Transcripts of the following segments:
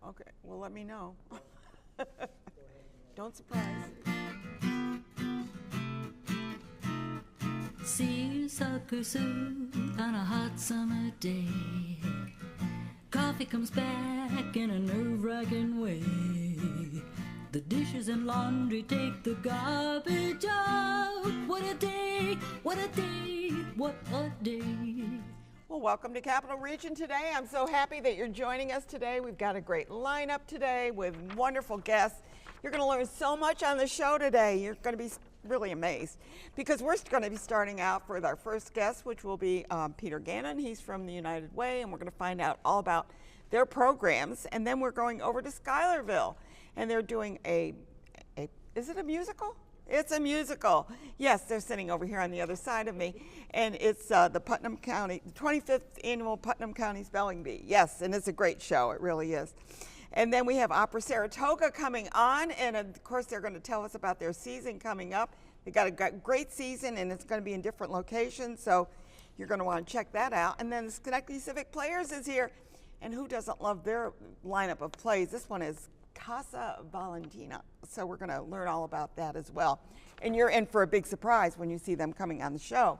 Okay, well, let me know. Don't surprise. Seersucker soup on a hot summer day. Coffee comes back in a nerve-wracking way. The dishes and laundry take the garbage out. What a day, what a day, what a day. Well, welcome to Capital Region today. I'm so happy that you're joining us today. We've got a great lineup today with wonderful guests. You're going to learn so much on the show today. You're going to be really amazed because we're going to be starting out with our first guest, which will be Peter Gannon. He's from the United Way, and we're going to find out all about their programs. And then we're going over to Schuylerville, and they're doing is it a musical? It's a musical. Yes, they're sitting over here on the other side of me. And it's the Putnam County, 25th Annual Putnam County Spelling Bee. Yes, and it's a great show. It really is. And then we have Opera Saratoga coming on. And of course, they're going to tell us about their season coming up. They got a great season, and it's going to be in different locations. So you're going to want to check that out. And then the Schenectady Civic Players is here. And who doesn't love their lineup of plays? This one is Casa Valentina. So we're going to learn all about that as well. And you're in for a big surprise when you see them coming on the show.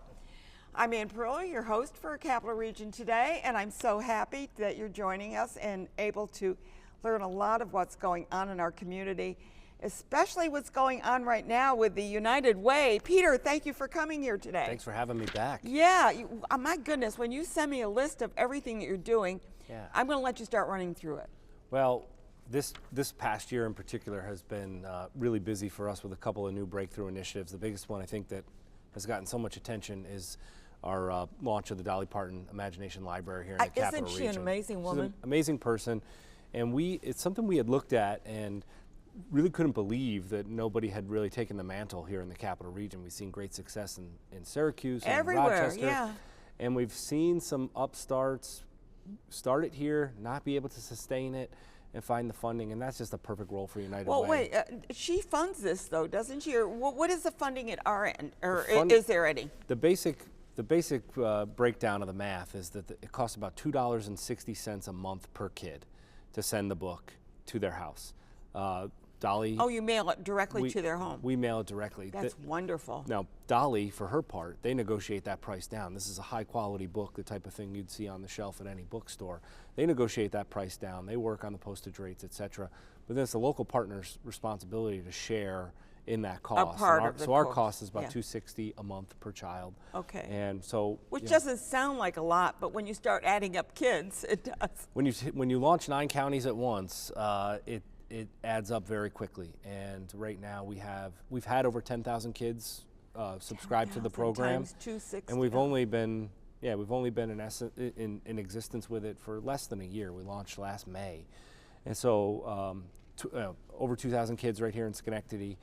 I'm Ann Perillo, your host for Capital Region today, and I'm so happy that you're joining us and able to learn a lot of what's going on in our community, especially what's going on right now with the United Way. Peter, thank you for coming here today. Thanks for having me back. Yeah, my goodness, when you send me a list of everything that you're doing, Yeah. I'm going to let you start running through it. Well, this past year in particular has been really busy for us with a couple of new breakthrough initiatives. The biggest one I think that has gotten so much attention is our launch of the Dolly Parton Imagination Library here in the Capital Isn't she Region. an amazing woman? She's an amazing person, and it's something we had looked at and really couldn't believe that nobody had really taken the mantle here in the Capital Region. We've seen great success in Syracuse and Everywhere, Rochester, yeah. and we've seen some upstarts start it here, not be able to sustain it, and find the funding, and that's just a perft role for United Well, Way. wait, she funds this though, doesn't she? Or what is the funding at our end, or fund- is there any? The basic breakdown of the math is that it costs about $2.60 a month per kid to send the book to their house. Dolly. Oh, you mail it directly to their home. We mail it directly. That's wonderful. Now, Dolly, for her part, they negotiate that price down. This is a high-quality book, the type of thing you'd see on the shelf at any bookstore. They negotiate that price down. They work on the postage rates, et cetera. But then it's the local partner's responsibility to share in that cost. part of the so our cost. cost is about Yeah. $260 a month per child. Okay. And so, Which you know, doesn't sound like a lot, but when you start adding up kids, it does. when you launch 9 counties at once, it adds up very quickly. And right now we've had over 10,000 kids subscribe to the 10,000 program, times 260. and we've only been in existence with it for less than a year. We launched last May, and so over 2,000 kids right here in Schenectady,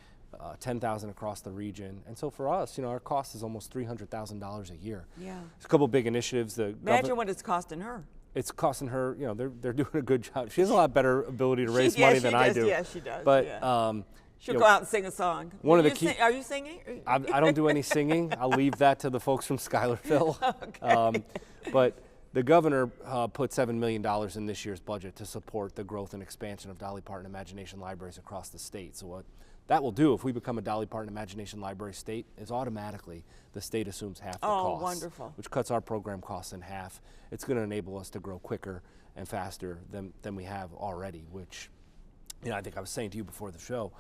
10,000 across the region. And so for us, our cost is almost $300,000 a year. Yeah. There's a couple big initiatives. Imagine what it's costing her. It's costing her, they're doing a good job. She has a lot better ability to raise money than I do. Yeah, she does. But yeah. She'll you go know, out and sing a song. one of the Are you singing? I don't do any singing. I'll leave that to the folks from Schuylerville. Okay. But the governor put $7 million in this year's budget to support the growth and expansion of Dolly Parton Imagination Libraries across the state. So what that will do, if we become a Dolly Parton Imagination Library state, is automatically the state assumes half the cost. Oh, wonderful. Which cuts our program costs in half. It's going to enable us to grow quicker and faster than we have already, which, I think I was saying to you before the show,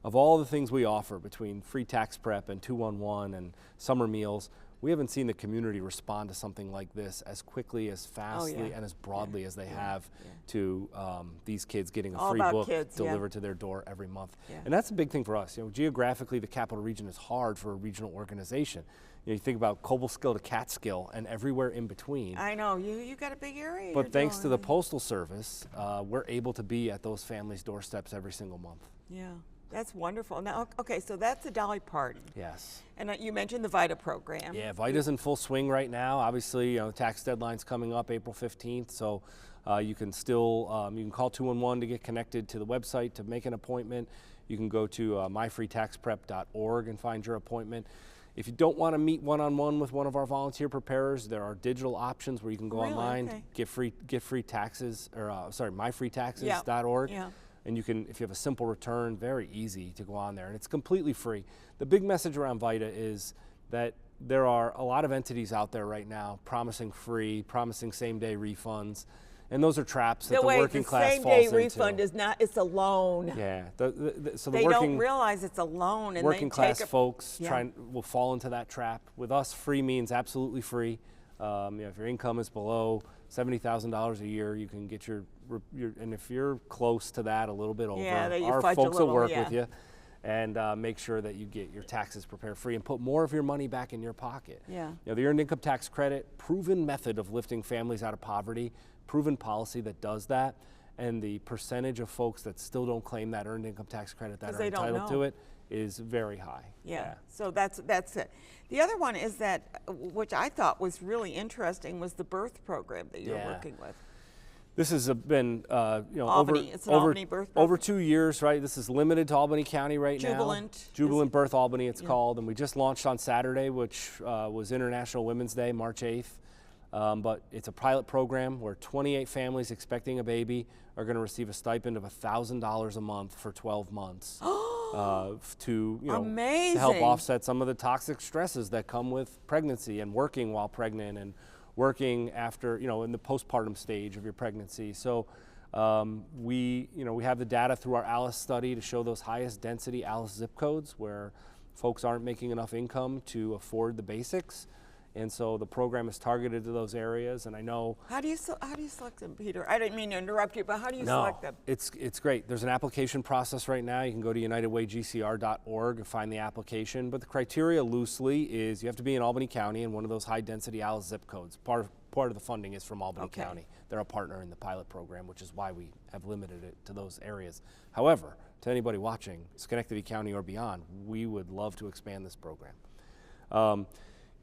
of all the things we offer between free tax prep and 211 and summer meals, we haven't seen the community respond to something like this as quickly, as fastly, and as broadly as they have to these kids getting a All free about book kids, delivered to their door every month. Yeah. And that's a big thing for us. Geographically, the Capital Region is hard for a regional organization. You think about Cobleskill to Catskill and everywhere in between. I know, you got a big area. But thanks to the Postal Service, we're able to be at those families' doorsteps every single month. Yeah, that's wonderful. Now, okay, so that's the Dolly Parton. Yes. And you mentioned the VITA program. Yeah, VITA's in full swing right now. Obviously, tax deadline's coming up April 15th, so you can still you can call 211 to get connected to the website to make an appointment. You can go to myfreetaxprep.org and find your appointment. If you don't want to meet one-on-one with one of our volunteer preparers, there are digital options where you can go Really? online, Okay. get free taxes, or myfreetaxes.org. Yeah. And you can, if you have a simple return, very easy to go on there, and it's completely free. The big message around VITA is that there are a lot of entities out there right now promising free, promising same-day refunds, and those are traps that the working class falls into. Same-day refund is not, it's a loan. Yeah, so the They working don't realize it's a loan, and working they class take folks Yeah. will fall into that trap. With us, free means absolutely free. If your income is below $70,000 a year, you can get your, and if you're close to that, a little bit over, that you our fudge a folks will little, work yeah. with you and make sure that you get your taxes prepared free and put more of your money back in your pocket. Yeah. The Earned Income Tax Credit, proven method of lifting families out of poverty, proven policy that does that, and the percentage of folks that still don't claim that Earned Income Tax Credit that 'Cause are they don't entitled know. to it is very high. Yeah. So that's it. The other one is that, which I thought was really interesting, was the birth program that you're Yeah. working with. This has been, Albany. It's an Albany birth over program. 2 years, right? This is limited to Albany County right Jubilant. now. Jubilant Birth Albany, it's Yeah. called, and we just launched on Saturday, which was International Women's Day, March 8th. But it's a pilot program where 28 families expecting a baby are going to receive a stipend of $1,000 a month for 12 months to help Amazing. offset some of the toxic stresses that come with pregnancy and working while pregnant and working after, in the postpartum stage of your pregnancy. So we have the data through our ALICE study to show those highest density ALICE zip codes where folks aren't making enough income to afford the basics. And so the program is targeted to those areas, and I know. How do you select them, Peter? I didn't mean to interrupt you, but how do you select them? It's great. There's an application process right now. You can go to unitedwaygcr.org and find the application. But the criteria loosely is you have to be in Albany County in one of those high density ALICE zip codes. Part of the funding is from Albany Okay. County. They're a partner in the pilot program, which is why we have limited it to those areas. However, to anybody watching, Schenectady County or beyond, we would love to expand this program.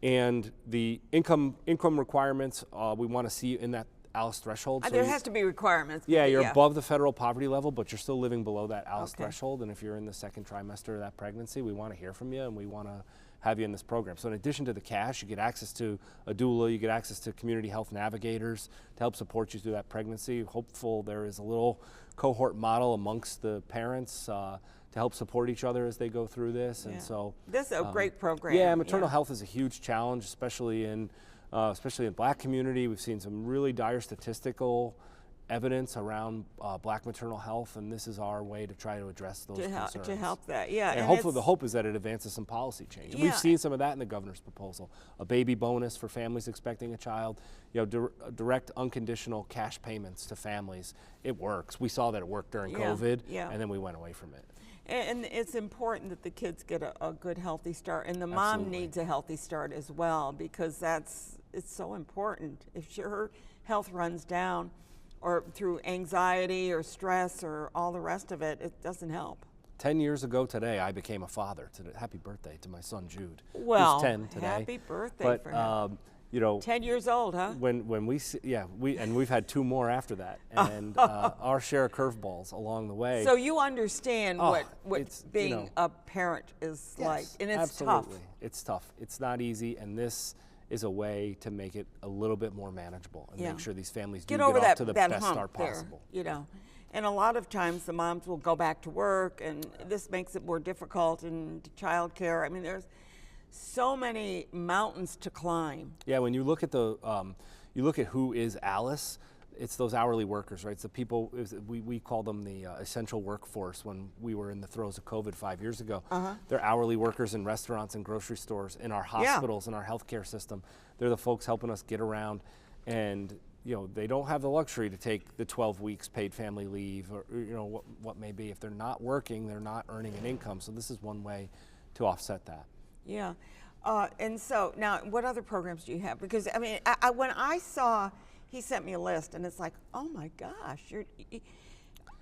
And the income requirements, we want to see in that ALICE threshold. So There has to be requirements. yeah, you're above the federal poverty level, but you're still living below that ALICE Okay. threshold. And if you're in the second trimester of that pregnancy, we want to hear from you and we want to have you in this program. So in addition to the cash, you get access to a doula, you get access to community health navigators to help support you through that pregnancy. Hopeful there is a little cohort model amongst the parents to help support each other as they go through this. And so this is a great program. yeah, maternal health is a huge challenge, especially in Black community. We've seen some really dire statistical evidence around Black maternal health, and this is our way to try to address those concerns. To help that, yeah. And hopefully the hope is that it advances some policy change. And we've Yeah. seen some of that in the governor's proposal. A baby bonus for families expecting a child, direct unconditional cash payments to families. It works. We saw that it worked during COVID, and then we went away from it. And it's important that the kids get a good, healthy start, and the mom Absolutely. needs a healthy start as well, because it's so important. If her health runs down, or through anxiety or stress or all the rest of it, it doesn't help. 10 years ago today, I became a father. Happy birthday to my son Jude. Well, who's 10 today. happy birthday but, for him. 10 years old, huh? When we've had 2 more after that, and our share of curveballs along the way. So you understand what it's, being a parent is like, and it's absolutely. tough. It's tough. It's not easy, and this is a way to make it a little bit more manageable and make sure these families do Get over off to the that best hump start there, possible. And a lot of times the moms will go back to work, and this makes it more difficult in childcare. I mean, there's so many mountains to climb. Yeah, when you look at you look at who is ALICE, it's those hourly workers, right? It's the people, we call them the essential workforce when we were in the throes of COVID 5 years ago. They're hourly workers in restaurants and grocery stores, in our hospitals, in our healthcare system. They're the folks helping us get around, and they don't have the luxury to take the 12 weeks paid family leave, or what may be. If they're not working, they're not earning an income. So this is one way to offset that. Yeah. And so now, what other programs do you have? Because I mean, when I saw, he sent me a list, and it's like, oh my gosh,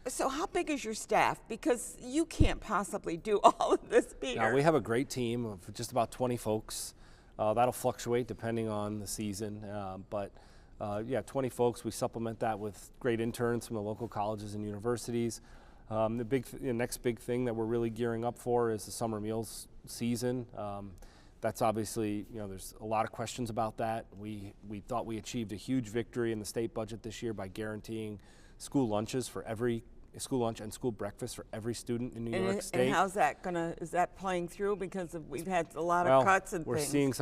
so how big is your staff? Because you can't possibly do all of this, Peter. Now, we have a great team of just about 20 folks. That'll fluctuate depending on the season, but 20 folks. We supplement that with great interns from the local colleges and universities. The next big thing that we're really gearing up for is the summer meals season. That's obviously, there's a lot of questions about that. We thought we achieved a huge victory in the state budget this year by guaranteeing school lunches for every school lunch and school breakfast for every student in New York State. And how's that is that playing through? Because we've had a lot of Well, cuts and we're things.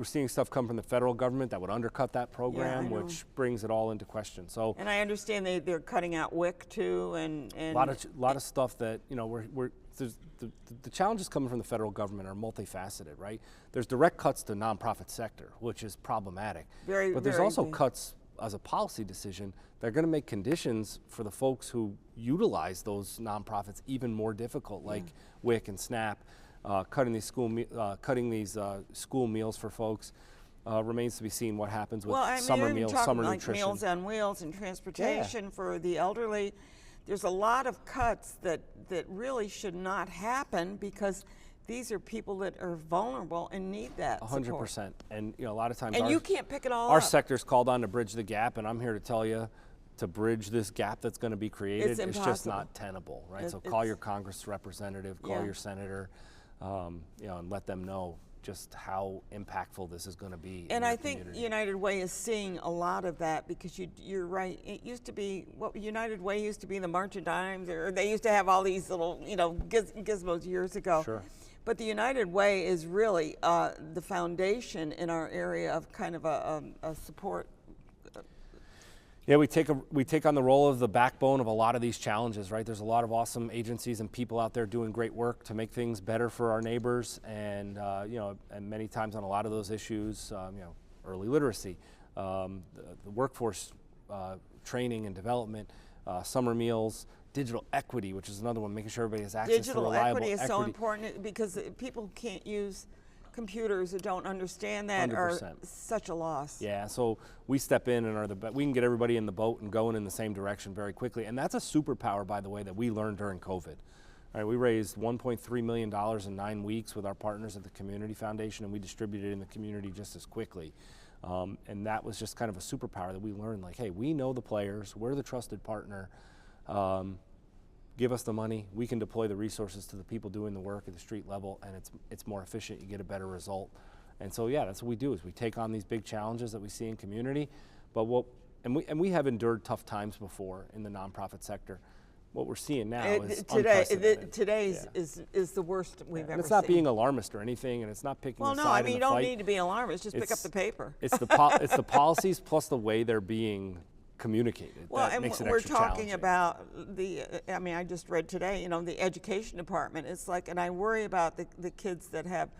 seeing stuff come from the federal government that would undercut that program, I know. which brings it all into question. So And I understand they're cutting out WIC too, and a lot of stuff that the challenges coming from the federal government are multifaceted, right? There's direct cuts to nonprofit sector, which is problematic. But there's also cuts as a policy decision that are going to make conditions for the folks who utilize those nonprofits even more difficult, like WIC and SNAP, cutting these school meals for folks. Remains to be seen what happens with summer meals, summer like nutrition. Meals on Wheels and transportation for the elderly. There's a lot of cuts that really should not happen because these are people that are vulnerable and need that 100%. And a lot of times And you can't pick it all our up. sector's called on to bridge the gap, and I'm here to tell you, to bridge this gap that's going to be created, It's just impossible. not tenable, right? So call your Congress representative, call your senator, and let them know just how impactful this is going to be. And in I your think community. United Way is seeing a lot of that because you're right. It used to be United Way used to be the March of Dimes, or they used to have all these little gizmos years ago. Sure. But the United Way is really the foundation in our area of kind of a support. Yeah, we take on the role of the backbone of a lot of these challenges, right? There's a lot of awesome agencies and people out there doing great work to make things better for our neighbors, and and many times on a lot of those issues, early literacy, the workforce training and development, summer meals, digital equity, which is another one, making sure everybody has access to Digital reliable equity is so important because people who can't use computers or don't understand that 100%. are such a loss. Yeah, so we step in and we can get everybody in the boat and going in the same direction very quickly. And that's a superpower, by the way, that we learned during COVID. All right, we raised $1.3 million in 9 weeks with our partners at the Community Foundation, and we distributed it in the community just as quickly. And that was just kind of a superpower that we learned, like, hey, we know the players, we're the trusted partner. Give us the money, we can deploy the resources to the people doing the work at the street level, and it's more efficient, you get a better result. And so that's what we do, is we take on these big challenges that we see in community, we have endured tough times before in the nonprofit sector. What we're seeing now is unprecedented. Today's is the worst we've ever seen. And it's not being alarmist or anything, and it's not picking a side in the fight. Well, no, I mean, you don't need to be alarmist, just pick up the paper. It's the policies plus the way they're being communicated. Well, that and makes it we're extra talking challenging. about I just read today, the education department. It's like, and I worry about the kids that have,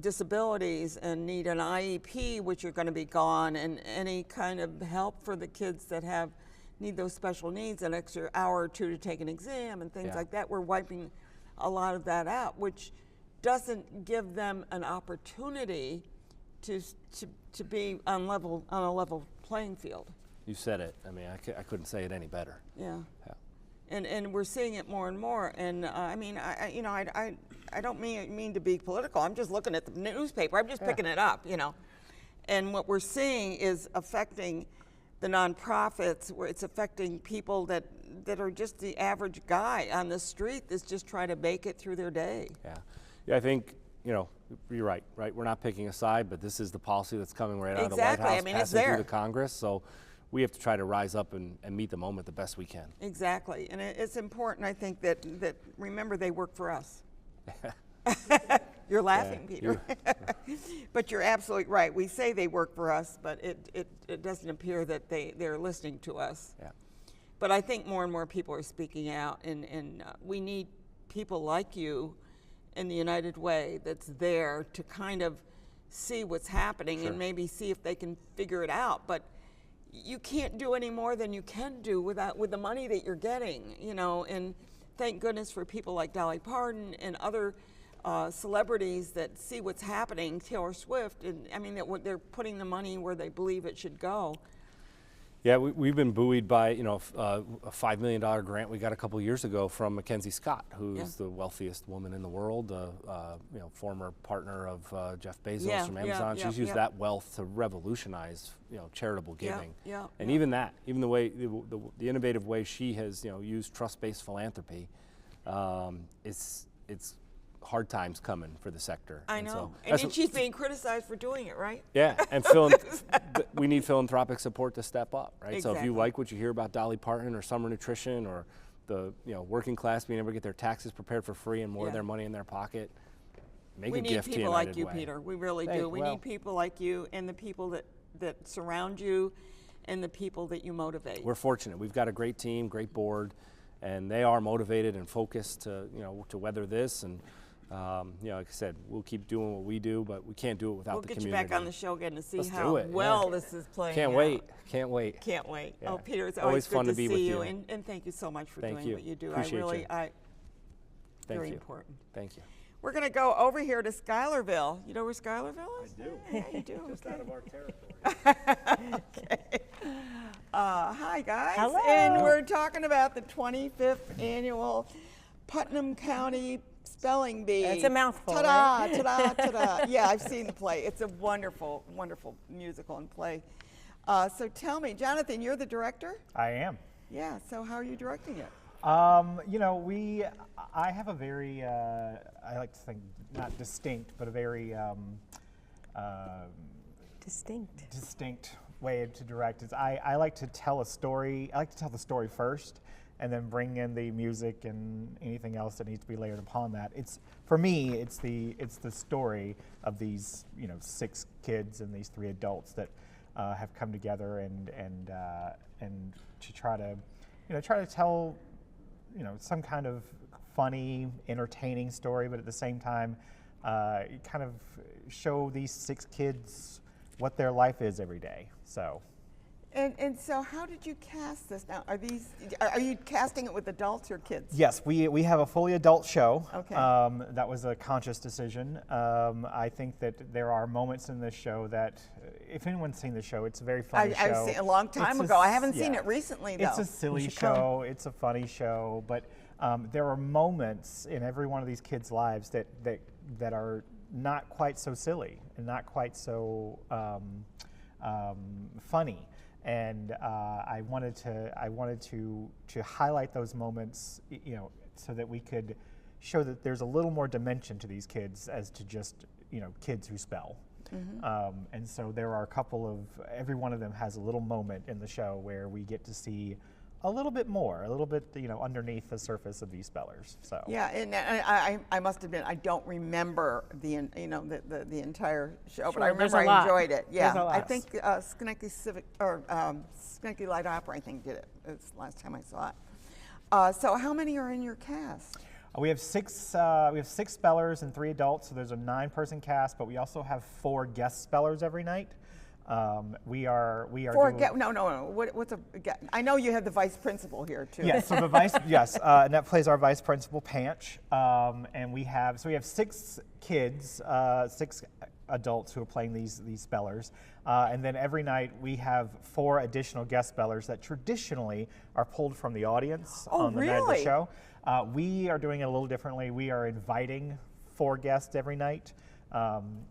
disabilities and need an IEP, which are going to be gone, and any kind of help for the kids that need those special needs, an extra hour or two to take an exam and things like that. We're wiping a lot of that out, which doesn't give them an opportunity to be on a level playing field. You said it. I mean, I couldn't say it any better. Yeah. And we're seeing it more and more. And I don't mean to be political. I'm just looking at the newspaper. I'm just picking it up, And what we're seeing is affecting the nonprofits, where it's affecting people that are just the average guy on the street that's just trying to make it through their day. Yeah, I think, you're right? We're not picking a side, but this is the policy that's coming right out of the White House, I mean, it's passing there. through the Congress. So we have to try to rise up and meet the moment the best we can. Exactly. And it's important, I think, that remember, they work for us. You're laughing, Peter. But you're absolutely right. We say they work for us, but it doesn't appear that they're listening to us. Yeah. But I think more and more people are speaking out, and we need people like you in the United Way that's there to kind of see what's happening and maybe see if they can figure it out. But you can't do any more than you can do with the money that you're getting, and thank goodness for people like Dolly Parton and other celebrities that see what's happening, Taylor Swift, and I mean, that they're putting the money where they believe it should go. Yeah, we've been buoyed by a $5 million grant we got a couple years ago from Mackenzie Scott, who's the wealthiest woman in the world, former partner of Jeff Bezos from Amazon. She's used that wealth to revolutionize charitable giving. And even the way the innovative way she has used trust-based philanthropy, it's hard times coming for the sector. I And know. so And that's then what- she's being criticized for doing it, right? yeah, and we need philanthropic support to step up, right? So if Exactly. you like what you hear about Dolly Parton or Summer Nutrition or the working class being able to get their taxes prepared for free and more of Yeah. their money in their pocket, make We a need gift to people United like you, Way. Peter. We really Hey, do. We well- need people like you and the people that surround you and the people that you motivate. We're fortunate. We've got a great team, great board, and they are motivated and focused to to weather this. And like I said, we'll keep doing what we do, but we can't do it without We'll the get community. you back on the show again to see Let's how do it, yeah. well this is playing Can't out. wait. Can't wait. Can't wait. Yeah. Oh, Peter, it's Always always fun good to be see with you, you. and thank you so much for Thank doing you. what you do. Appreciate you. Thank very you. important. Thank you. We're going to go over here to Schuylerville. You know where Schuylerville is? I do. Yeah, you do. Just okay. out of our territory. Okay. Hi, guys. Hello. And we're talking about the 25th annual Putnam County Spelling Bee. It's a mouthful, Ta-da, right? ta-da, ta-da. Yeah, I've seen the play. It's a wonderful, wonderful musical and play. So tell me, Jonathan, you're the director? I am. Yeah, so how are you directing it? I have a very, I like to think, not distinct, but a very Distinct. distinct way to direct. Is I like to tell a story. I like to tell the story first, and then bring in the music and anything else that needs to be layered upon that. For me, it's the story of these 6 kids and these 3 adults that have come together and to try to tell some kind of funny, entertaining story, but at the same time, kind of show these 6 kids what their life is every day. So, And so how did you cast this now? Are you casting it with adults or kids? yes, we have a fully adult show. Okay. That was a conscious decision. I think that there are moments in this show that, if anyone's seen the show, it's a very funny show. I've seen it a long time It's ago. I haven't seen yeah. it recently, though. It's a silly should come. show. It's a funny show, but there are moments in every one of these kids' lives that are not quite so silly and not quite so funny. And I wanted to highlight those moments, so that we could show that there's a little more dimension to these kids as to just kids who spell. And so there are a couple of, every one of them has a little moment in the show where we get to see a little bit more, a little bit, underneath the surface of these spellers. So Yeah, and I must admit I don't remember the entire show, but I Sure, there's remember a I lot. enjoyed it. Yeah, There's a I lot. think Schenectady Civic or Schenectady Light Opera, I think, did it. It's the last time I saw it. So how many are in your cast? we have 6 spellers and 3 adults, so there's a 9-person cast. But we also have 4 guest spellers every night. We are doing, No. What's a? I know you have the vice principal here too. Yes, so the vice, yes, Annette plays our vice principal, Panch, and we have 6 kids, 6 adults who are playing these spellers, and then every night we have 4 additional guest spellers that traditionally are pulled from the audience Oh, on the night of really? the show. We are doing it a little differently. We are inviting 4 guests every night,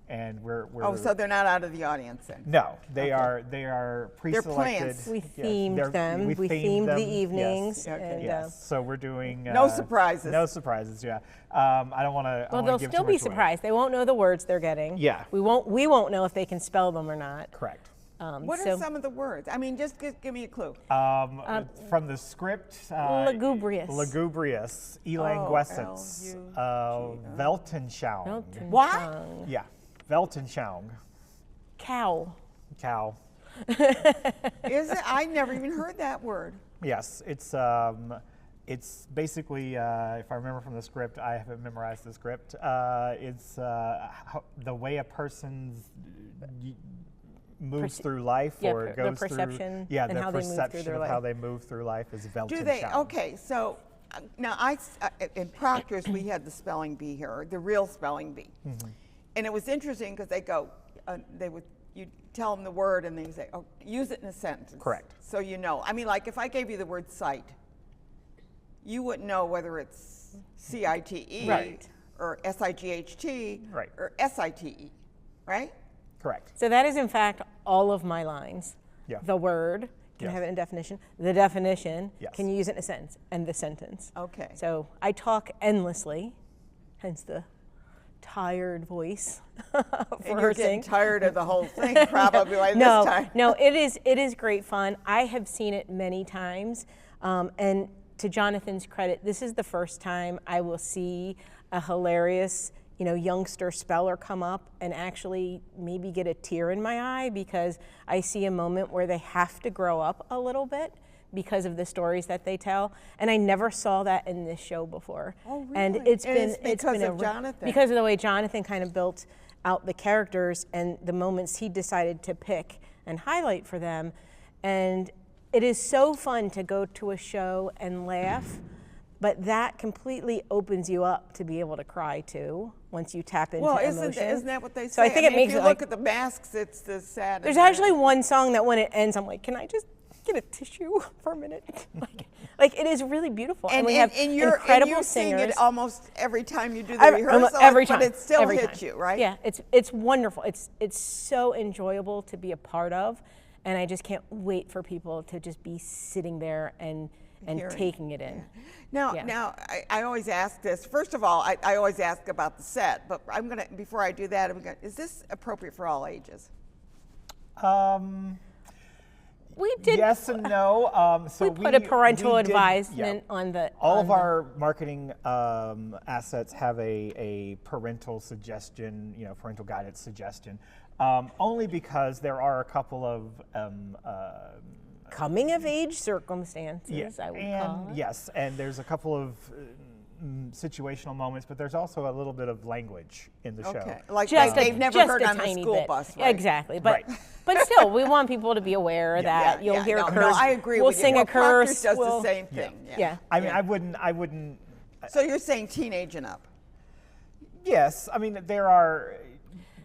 and we're Oh, so they're not out of the audience then? no, they are pre-selected. plants. We Yes, themed them. We themed them, the yes. evenings. Okay. And, Yes, so we're doing No surprises. No surprises, yeah. I don't want to. well, they'll still be surprised. They won't know the words they're getting. Yeah. We won't know if they can spell them or not. Correct. What so are some of the words? I mean, just give me a clue. From the script, lugubrious. lugubrious, elanguescence, Weltanschauung. Weltanschauung. What? Yeah, Weltanschauung. Cow. Cow. Is it? I never even heard that word. Yes, it's basically, if I remember from the script, I haven't memorized the script. It's the way a person's moves through life, Yeah, or their goes through. perception Yeah, and their how they move through perception their of how life. they move through life is Weltanschauung. Do they? Okay, so now in Proctor's we had the spelling bee here, the real spelling bee, and it was interesting because they go, you tell them the word and they say, oh, use it in a sentence. Correct. So you know. I mean, like if I gave you the word sight, you wouldn't know whether it's CITE Right. or SIGHT Right. or SITE, right? Correct. So that is, in fact, all of my lines. Yeah. The word, can Yes. have it in definition. The definition, Yes. can you use it in a sentence? And the sentence. Okay. So I talk endlessly, hence the tired voice And for you're her getting sing. tired of the whole thing probably by No, this time. no, it is great fun. I have seen it many times, and to Jonathan's credit, this is the first time I will see a hilarious, youngster speller come up and actually maybe get a tear in my eye, because I see a moment where they have to grow up a little bit because of the stories that they tell, and I never saw that in this show before. Oh, And really? it's And been it's it's because been of Jonathan. because of the way Jonathan kind of built out the characters and the moments he decided to pick and highlight for them. And it is so fun to go to a show and laugh, but that completely opens you up to be able to cry too once you tap into Well, emotion. isn't that what they say? So I think it mean, makes if you it look like, at the masks, it's the sad. there's actually one song that when it ends, I'm like, can I just get a tissue for a minute? like it is really beautiful, and we have incredible you're seeing singers. it almost every time you do the Every- rehearsal, every time, but it still every hits time. you, right? Yeah, it's wonderful. It's so enjoyable to be a part of, and I just can't wait for people to just be sitting there and Hearing. taking it in. Now, Yeah. I always ask this. First of all, I always ask about the set, but before I do that, is this appropriate for all ages? We did. Yes and no. So we put a parental we did- advisement on the. All on of our marketing assets have a parental suggestion, parental guidance suggestion, only because there are a couple of coming of age circumstances, I would call it. yes, and there's a couple of situational moments, but there's also a little bit of language in the show. Okay, like Just they've never just heard a on the tiny school bit. bus, right? Exactly, but Right. but still, we want people to be aware that you'll hear a curse. No, I agree we'll with you. sing Well, a curse. Proctor's does we'll- the same thing. Yeah. I mean, I wouldn't. So you're saying teenage and up? Yes, I mean there are.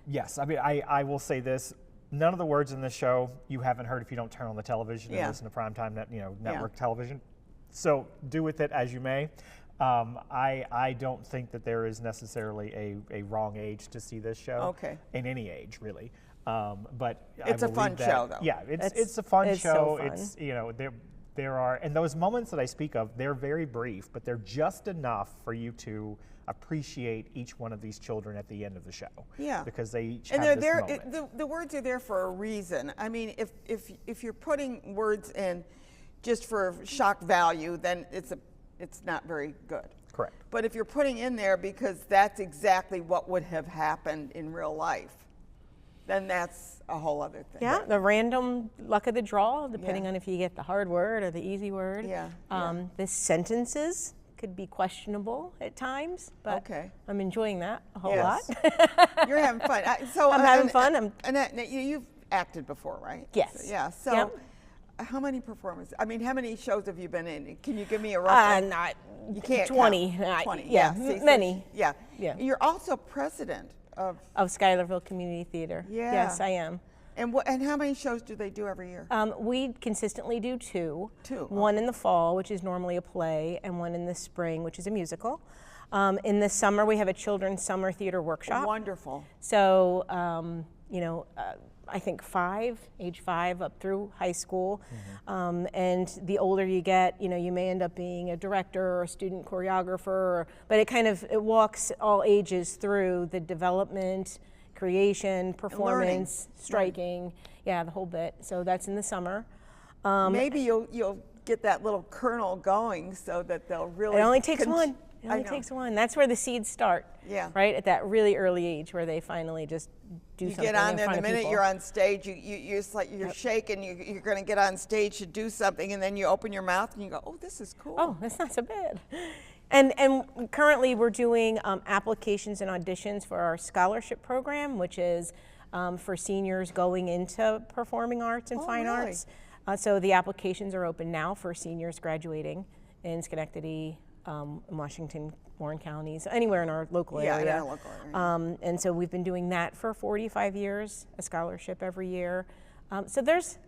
Yes, I mean I will say this. None of the words in this show you haven't heard if you don't turn on the television Yeah. and listen to primetime network television. So do with it as you may. I don't think that there is necessarily a wrong age to see this show. Okay. In any age, really. But It's a I believe fun that- show, though. Yeah, it's a fun it's so show. fun. It's there are, and those moments that I speak of, they're very brief, but they're just enough for you to appreciate each one of these children at the end of the show. Yeah. Because they each And have they're this there. moment. The words are there for a reason. I mean, if you're putting words in just for shock value, then it's not very good. Correct. But if you're putting in there because that's exactly what would have happened in real life, then that's a whole other thing. Yeah, the random luck of the draw, depending Yeah. on if you get the hard word or the easy word. Yeah, The sentences could be questionable at times, but Okay. I'm enjoying that a whole Yes. lot. You're having fun. So I'm having fun. Annette, you've acted before, right? Yes. So, yeah. So, Yep. how many performances? I mean, how many shows have you been in? Can you give me a rough? Not You can't 20. count. 20. Yeah, See, so many. yeah. Yeah. You're also president of. Of Schuylerville Community Theater. Yeah. Yes, I am. And how many shows do they do every year? We consistently do two. Two, One in the fall, which is normally a play, and one in the spring, which is a musical. In the summer, we have a children's summer theater workshop. Wonderful. So, I think age 5 up through high school. And the older you get, you may end up being a director or a student choreographer, but it walks all ages through the development, creation, performance, striking, the whole bit. So that's in the summer. Maybe you'll get that little kernel going so that they'll really. It only takes one. It I only know. takes one. That's where the seeds start. Yeah. Right at that really early age where they finally just do You something get on in there front the of minute people. you're on stage. You're just like you're shaking. You're going to get on stage to do something, and then you open your mouth and you go, "Oh, this is cool." Oh, that's not so bad. And currently we're doing applications and auditions for our scholarship program, which is for seniors going into performing arts and Oh, fine really? arts. So the applications are open now for seniors graduating in Schenectady, Washington, Warren counties, anywhere in our local Yeah, area. in our local area. And so we've been doing that for 45 years, a scholarship every year. So there's,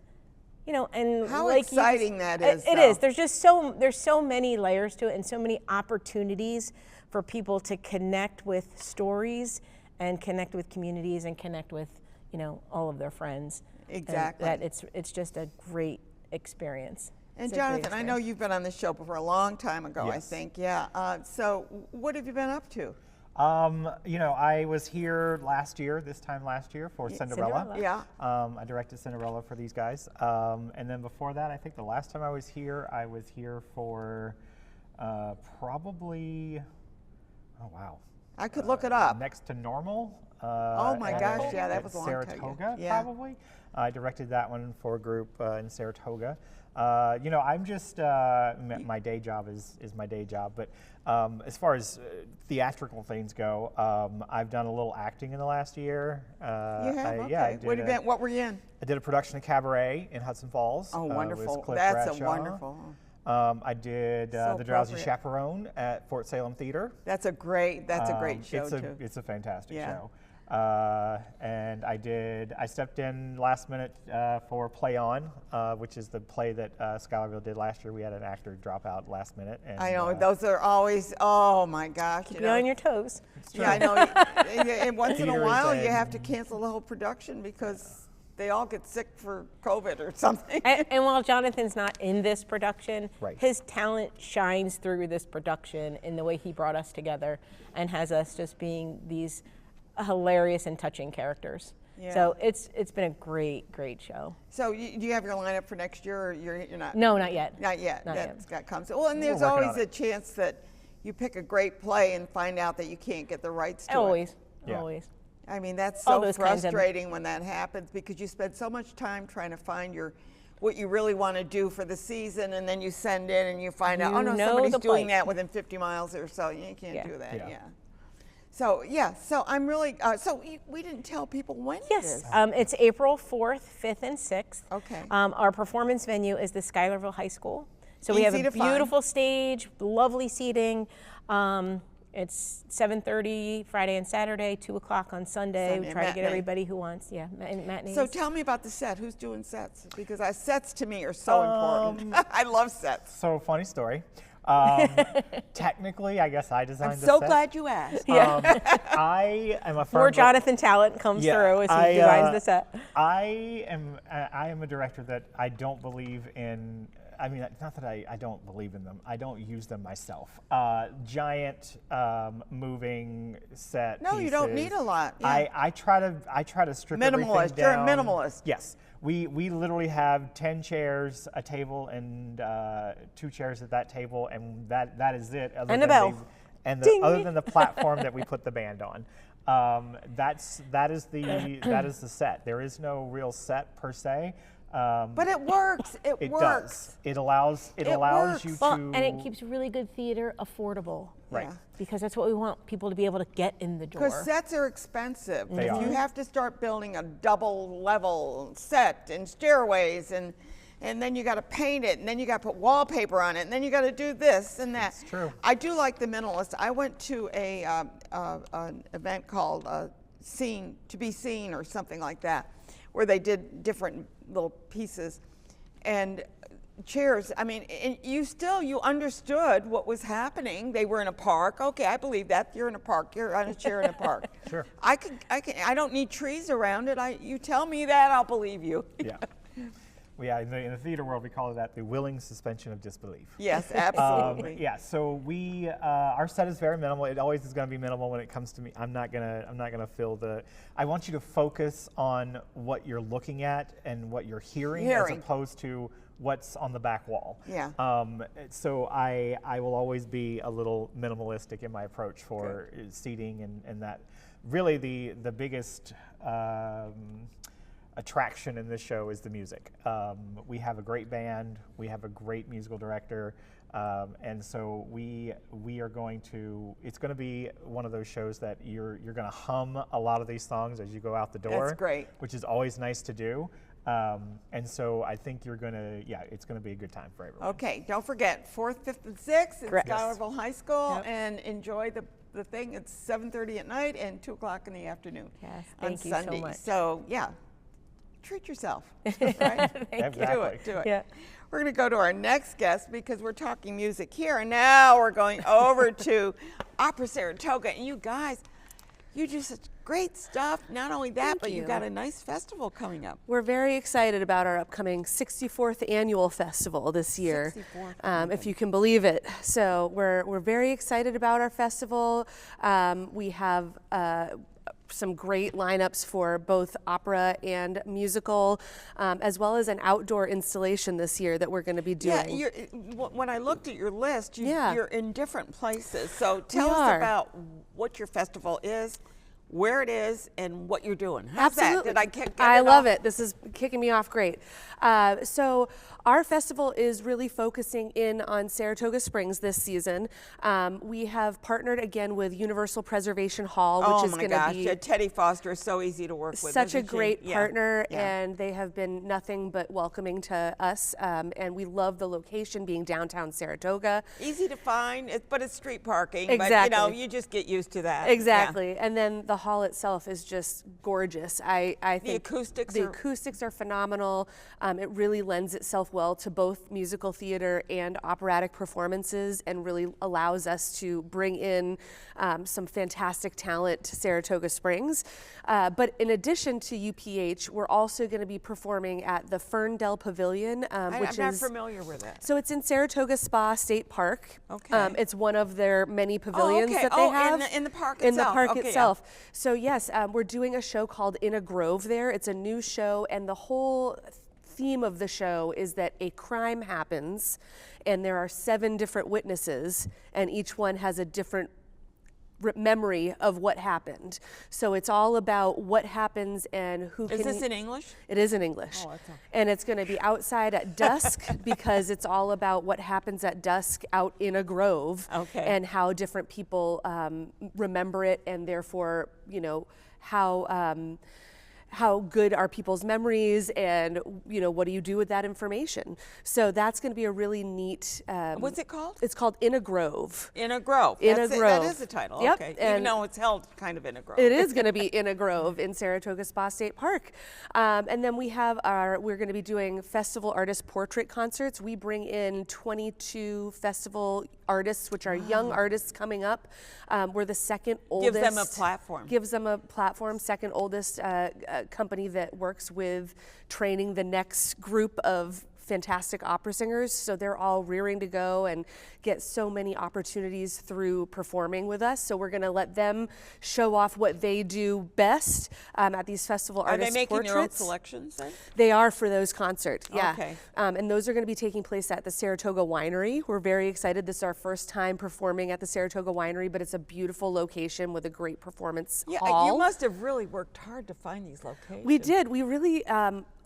and How like exciting that is, It though. is. There's so many layers to it and so many opportunities for people to connect with stories and connect with communities and connect with, all of their friends. And Exactly. that it's just a great experience. And It's a great Jonathan, I know experience. you've been on this show before a long time ago, I Yes. think. Yeah. So what have you been up to? I was here this time last year for Cinderella. Cinderella. Yeah. I directed Cinderella for these guys. And then before that, I think the last time I was here for probably, oh wow. I could look it up. Next to Normal. Oh my gosh, yeah, that at was a long time ago. Saratoga, Yeah. probably. I directed that one for a group in Saratoga. I'm just, my day job is my day job, but as far as theatrical things go, I've done a little acting in the last year. You have? Okay. Yeah, I did What were you in? I did a production of Cabaret in Hudson Falls. Oh, with wonderful. Cliff That's Bradshaw. a wonderful. I did So The Drowsy appropriate. Chaperone at Fort Salem Theater. That's a great show too. It's a fantastic Yeah. show. And I stepped in last minute for Play On, which is the play that Schuylerville did last year. We had an actor drop out last minute. And, I know, those are always, oh my gosh. Be on your toes. Yeah, I know. And once in a Theater is while, you a- have to cancel the whole production because they all get sick for COVID or something. And while Jonathan's not in this production, Right. his talent shines through this production in the way he brought us together and has us just being these hilarious and touching characters. Yeah. So it's been a great show. So do you have your lineup for next year, or you're not? No, not yet. Not yet. Not That's yet. got comes. Well, and there's working always on a it. chance that you pick a great play and find out that you can't get the rights to it. Always. Yeah. Always. I mean, that's All so those kinds of- frustrating when that happens because you spend so much time trying to find what you really want to do for the season, and then you send in and you find out, You oh no, know somebody's the doing plight. that within 50 miles or so. You can't Yeah. do that. Yeah. Yeah. So I'm really. We didn't tell people when it Yes, is. it's April 4th, 5th, and 6th. Okay. Our performance venue is the Schuylerville High School. So we have Easy a to find. beautiful stage, lovely seating. It's 7:30 Friday and Saturday, 2 o'clock on Sunday. Sunday, We try to matinee. get everybody who wants, matinees. So tell me about the set. Who's doing sets? Because sets to me are so important. I love sets. So funny story. Technically, I guess I designed I'm the so set. glad you asked. I am a firm More be- Jonathan talent comes Yeah, through as I, he designs the set. I am a director that I don't believe in. I mean, not that I don't believe in them. I don't use them myself. Giant moving set. No, you don't pieces. need a lot, yeah. I try to strip everything Minimalist. You're a down. minimalist. Yes. We literally have 10 chairs, a table, and 2 chairs at that table, and that is it. Other And a than bell. the other than the platform that we put the band on. That is the set. There is no real set per se. But it works. It works. does. It allows works. you Well, to. and it keeps really good theater affordable. Right. Yeah. Because that's what we want people to be able to get in the door. Because sets are expensive. They if are. you have to start building a double level set and stairways and then you got to paint it and then you got to put wallpaper on it and then you got to do this and that. It's true. I do like the minimalist. I went to an event called Seen to Be Seen or something like that, where they did different little pieces and chairs. I mean, and you understood what was happening. They were in a park. Okay, I believe that. You're in a park. You're on a chair in a park. Sure. I don't need trees around it. You tell me that, I'll believe you. Yeah. Yeah, in the theater world, we call that the willing suspension of disbelief. Yes, absolutely. Yeah, so our set is very minimal. It always is going to be minimal when it comes to me. I'm not gonna fill the. I want you to focus on what you're looking at and what you're hearing. As opposed to what's on the back wall. Yeah. So I will always be a little minimalistic in my approach for seating and that. Really, the biggest. Attraction in this show is the music. We have a great band, we have a great musical director, and so we are going to. It's going to be one of those shows that you're going to hum a lot of these songs as you go out the door. That's great. Which is always nice to do. And so I think you're going to. Yeah, it's going to be a good time for everyone. Okay, don't forget 4th, 5th, and 6th at Correct. Schuylerville High School, Yep. and enjoy the thing. It's 7:30 at night and 2 o'clock in the afternoon. Yes, on thank you so Sunday. much. So yeah, treat yourself. Right? Exactly. Do it. Yeah. We're going to go to our next guest because we're talking music here, and now we're going over to Opera Saratoga. And you guys, You do such great stuff. Not only that, Thank but you you. got a nice festival coming up. We're very excited about our upcoming 64th annual festival this year, 64th, oh my if you can believe it. So we're very excited about our festival. We have some great lineups for both opera and musical, as well as an outdoor installation this year that we're going to be doing. Yeah, when I looked at your list, Yeah. you're in different places. So tell us are. about what your festival is, where it is, and what you're doing. How's Absolutely. that? Did I get I it love off? it. This is kicking me off great. So our festival is really focusing in on Saratoga Springs this season. We have partnered again with Universal Preservation Hall, which Oh is my going to gosh, be yeah, Teddy Foster is so easy to work with. such a isn't she? great Yeah, partner, yeah. and they have been nothing but welcoming to us. And we love the location being downtown Saratoga. Easy to find, but it's street parking. But Exactly. you just get used to that. Yeah. Exactly, and then the hall itself is just gorgeous. I think acoustics the are- acoustics are phenomenal. It really lends itself well to both musical theater and operatic performances, and really allows us to bring in some fantastic talent to Saratoga Springs. But in addition to UPH, we're also going to be performing at the Ferndale Pavilion, I'm which not is familiar with it. so it's in Saratoga Spa State Park. Okay. It's one of their many pavilions okay. that they Oh, have. in the park In the itself. park Okay, yeah. itself. So yes, we're doing a show called In a Grove there. It's a new show, and the whole theme of the show is that a crime happens, and there are 7 different witnesses, and each one has a different memory of what happened. So it's all about what happens and who Is can. this in English? It is in English. Oh, that's okay. And it's going to be outside at dusk because it's all about what happens at dusk out in a grove, Okay. and how different people remember it, and therefore, how good are people's memories, and what do you do with that information. So that's going to be a really neat. What's it called? It's called In a Grove. In a Grove. In That's a it. Grove. That is the title. Yep, Okay. Even and- though it's held kind of in a grove. It is going to be in a grove in Saratoga Spa State Park. And then we're going to be doing festival artist portrait concerts. We bring in 22 festival artists, which are young artists coming up. We're the second oldest. Gives them a platform. Gives them a platform, second oldest company that works with training the next group of fantastic opera singers. So they're all rearing to go and get so many opportunities through performing with us. So we're going to let them show off what they do best at these festival Are they artist making portraits. their own selections then? They are for those concerts, yeah. Okay. And those are going to be taking place at the Saratoga Winery. We're very excited. This is our first time performing at the Saratoga Winery, but it's a beautiful location with a great performance Yeah, hall. you must have really worked hard to find these locations. We did. We really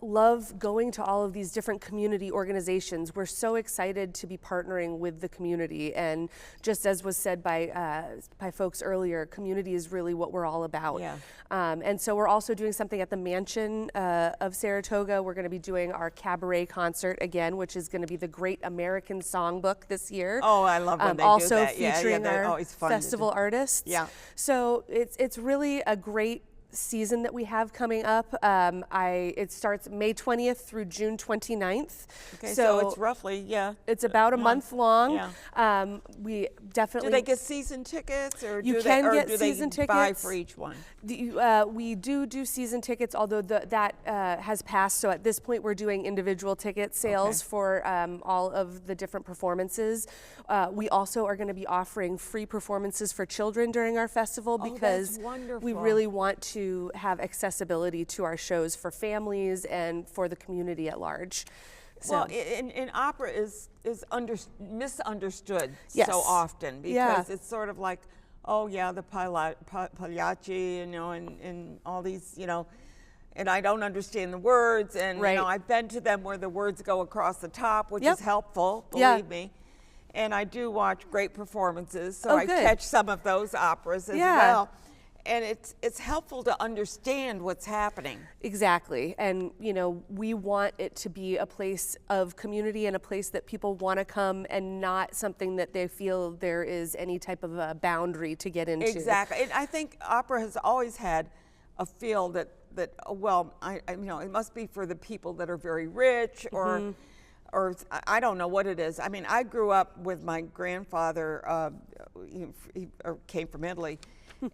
love going to all of these different community organizations. We're so excited to be partnering with the community, and just as was said by folks earlier, community is really what we're all about. Yeah. And so we're also doing something at the Mansion of Saratoga. We're going to be doing our cabaret concert again, which is going to be the Great American Songbook this year. Oh, I love when they do also that. Yeah, yeah, featuring they're our always fun to do. festival artists. Yeah. So it's really a great season that we have coming up. It starts May 20th through June 29th. Okay, so it's roughly, yeah. It's about a month long. Yeah. We definitely. Do they get season tickets, or You do can they, or get do they season buy tickets. for each one? We do season tickets, although that has passed. So at this point, we're doing individual ticket sales Okay. for all of the different performances. We also are going to be offering free performances for children during our festival, Oh, that's because we wonderful. really want to have accessibility to our shows for families and for the community at large. So, Well, in opera is misunderstood Yes. so often, Yeah. because it's sort of like, oh yeah, the Pagliacci, and all these, and I don't understand the words, and Right. I've been to them where the words go across the top, which Yep. is helpful, Yeah. believe me. And I do watch great performances, so Oh, I good. catch some of those operas as Yeah. well. And it's helpful to understand what's happening. Exactly. And, we want it to be a place of community and a place that people want to come, and not something that they feel there is any type of a boundary to get into. Exactly. And I think opera has always had a feel that it must be for the people that are very rich, or I don't know what it is. I mean, I grew up with my grandfather, he came from Italy,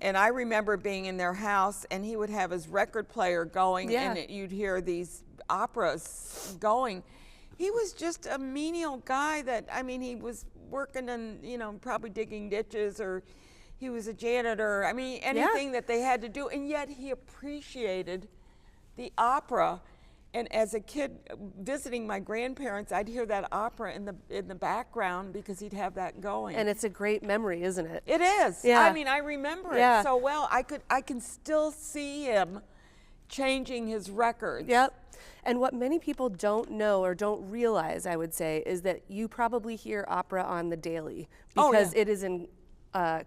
And I remember being in their house, and he would have his record player going, Yeah. and you'd hear these operas going. He was just a menial guy that, I mean, he was working in, you know, probably digging ditches, or he was a janitor. I mean, anything that they had to do, and yet he appreciated the opera. And as a kid visiting my grandparents, I'd hear that opera in the background because he'd have that going. And it's a great memory, isn't it? It is. Yeah. I mean, I remember Yeah. it so well. I can still see him changing his records. Yep. And what many people don't know or don't realize, I would say, is that you probably hear opera on the daily Oh, because yeah. it is in